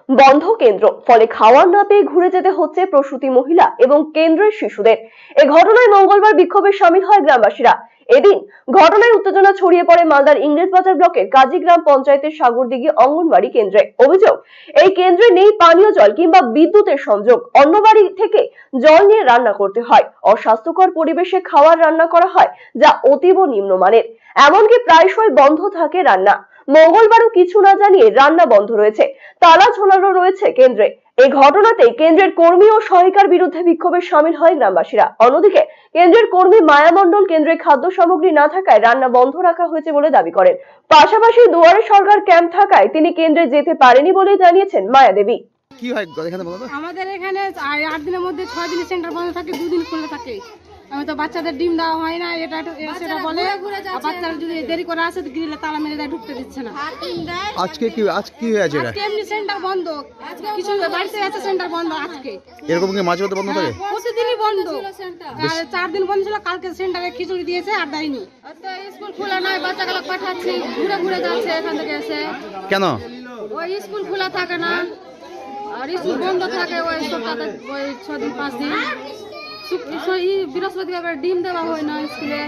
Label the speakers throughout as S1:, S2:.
S1: বন্ধ কেন্দ্র, ফলে খাওয়ার না পেয়ে ঘুরে যেতে হচ্ছে প্রসূতি মহিলা এবং কেন্দ্রের শিশুদের। এ ঘটনায় মঙ্গলবার বিক্ষোভে সামিল হয় গ্রামবাসীরা। এদিন ঘটনায় উত্তেজনা ছড়িয়ে পড়ে মালদার ইংরেজবাজার ব্লকের কাজীগ্রাম পঞ্চায়েতের সাগরদিঘি অঙ্গনবাড়ি কেন্দ্রে। অভিযোগ, এই কেন্দ্রে নেই পানীয় জল কিংবা বিদ্যুতের সংযোগ। অন্য বাড়ি থেকে জল নিয়ে রান্না করতে হয়। অস্বাস্থ্যকর পরিবেশে খাবার রান্না করা হয়, যা অতীব নিম্নমানের। এমনকি প্রায়শই বন্ধ থাকে রান্না। মঙ্গলবারও কিছু না জানিয়ে রান্না বন্ধ রয়েছে, তালা ঝোলানো রয়েছে কেন্দ্রে। এই ঘটনাতে কেন্দ্রের কর্মী ও সহায়িকার বিরুদ্ধে বিক্ষোভে সামিল হয় গ্রামবাসীরা। অন্যদিকে কেন্দ্রের কর্মী মায়া মণ্ডল কেন্দ্রে খাদ্য সামগ্রী না থাকায় রান্না বন্ধ রাখা হয়েছে বলে দাবি করেন। পাশাপাশি দুয়ারে সরকার ক্যাম্প থাকায় তিনি কেন্দ্রে যেতে পারেনি বলে জানিয়েছেন মায়া দেবী।
S2: কি হয় এখানে বলো তো?
S3: আমাদের এখানে 8 দিনের মধ্যে 6 দিন সেন্টার বন্ধ থাকে, 2 দিন খোলা থাকে। আমি তো বাচ্চাদের ডিম দেওয়া হয় না, এটা সেটা বলে। বাচ্চারা যদি দেরি করে আসে গ্রিলে তালা মেরে দেয়, ঢুকতে দিচ্ছে না।
S2: আজকে কি হয়েছে?
S3: আজকে এমনি সেন্টার বন্ধ, কিছু বাড়িতে আছে সেন্টার বন্ধ আজকে।
S2: এরকম কি মাঝে মধ্যে বন্ধ থাকে?
S3: প্রতিদিনই বন্ধ। 4 দিন বন্ধ ছিল, কালকে সেন্টারে খিচুড়ি দিয়েছে আর দেয়নি। স্কুল খোলা নাই, বাচ্চাগুলো পাঠাচ্ছি, ঘুরে ঘুরে যাচ্ছে এখান থেকে এসে।
S2: কেন?
S3: ওই স্কুল খোলা থাকে না, আর স্কুল বন্ধ থাকে ওই সপ্তাহে, ওই 6 দিন 5 দিন। বৃহস্পতিবার ডিম দেওয়া হয় না স্কুলে,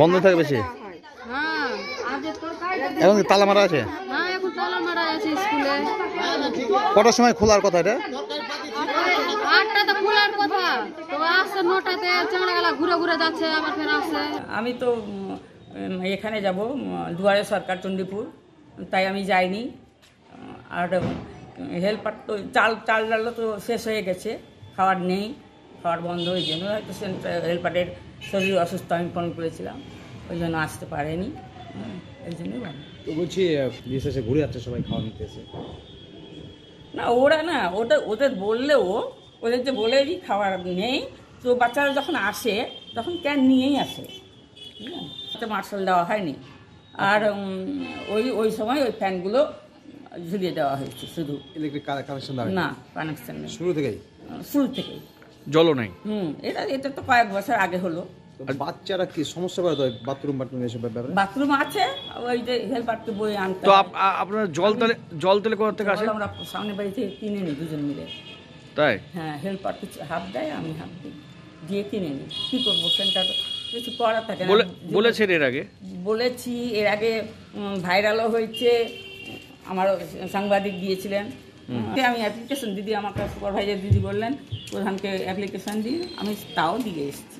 S2: বন্ধ থাকে বেশি।
S3: হ্যাঁ
S2: এখন তালা মারা আছে?
S3: হ্যাঁ এখন তালা মারা আছে স্কুলে।
S2: কটার সময় খোলার কথা এটা?
S3: 8টাতে খোলার কথা, তো আসছে 9টাতে। চামড়াগালা ঘুরে ঘুরে যাচ্ছে, আবার ফের আসছে।
S4: আমি তো এখানে যাব দুয়ারে সরকার চণ্ডীপুর, তাই আমি যাইনি। আর হেল্পার তো চাল ডালও তো শেষ হয়ে গেছে, খাবার নেই, খাবার বন্ধ। ওই জন্য হয়তো হেল্পারের শরীর অসুস্থ, আমি ফোন করেছিলাম, ওই জন্য আসতে পারেনি। এই জন্যই বন্ধ।
S2: তো বলছি বিশেষে ঘুরে যাচ্ছে সবাই খাওয়া নিতে এসে।
S4: না ওরা না, ওদের বললেও, ওদের যে বলে দিই খাবার নেই, তো বাচ্চারা যখন আসে তখন ক্যান নিয়েই আসে, বুঝলেন? মার্শাল দেওয়া হয়নি। আর ওই সময় ওই ফ্যানগুলো ঝুলিয়ে দেওয়া হয়েছে শুধু।
S2: ইলেকট্রিক কানেকশন দেওয়া
S4: না, কানেকশন নেই
S2: শুরু থেকেই।
S4: জলও নেই। এটা তো কয়েক বছর আগে হলো।
S2: বাচ্চারা কি সমস্যা করে? বাথরুম এসব ব্যাপারে?
S4: বাথরুম আছে, ওই যে হেল্পারকে বই আনতে।
S2: তো আপনারা জল তেলে কোথা থেকে আসে?
S4: আমরা সামনে বাড়ি থেকে কিনে নিই দুজন মিলে।
S2: তাই?
S4: হ্যাঁ, হেল্পার কিছু হাফ দেয়, আমি হাফ দিই, দিয়ে কিনে নিই। কী করবো, সেন্টার কিছু করা থাকে না।
S2: বলেছেন এর আগে? বলেছি
S4: এর আগে, ভাইরালও হয়েছে, আমারও সাংবাদিক দিয়েছিলেন। আমি অ্যাপ্লিকেশন দিদি, আমাকে সুপারভাইজার দিদি বললেন প্রধানকে অ্যাপ্লিকেশন দিই, আমি তাও দিয়ে এসেছি।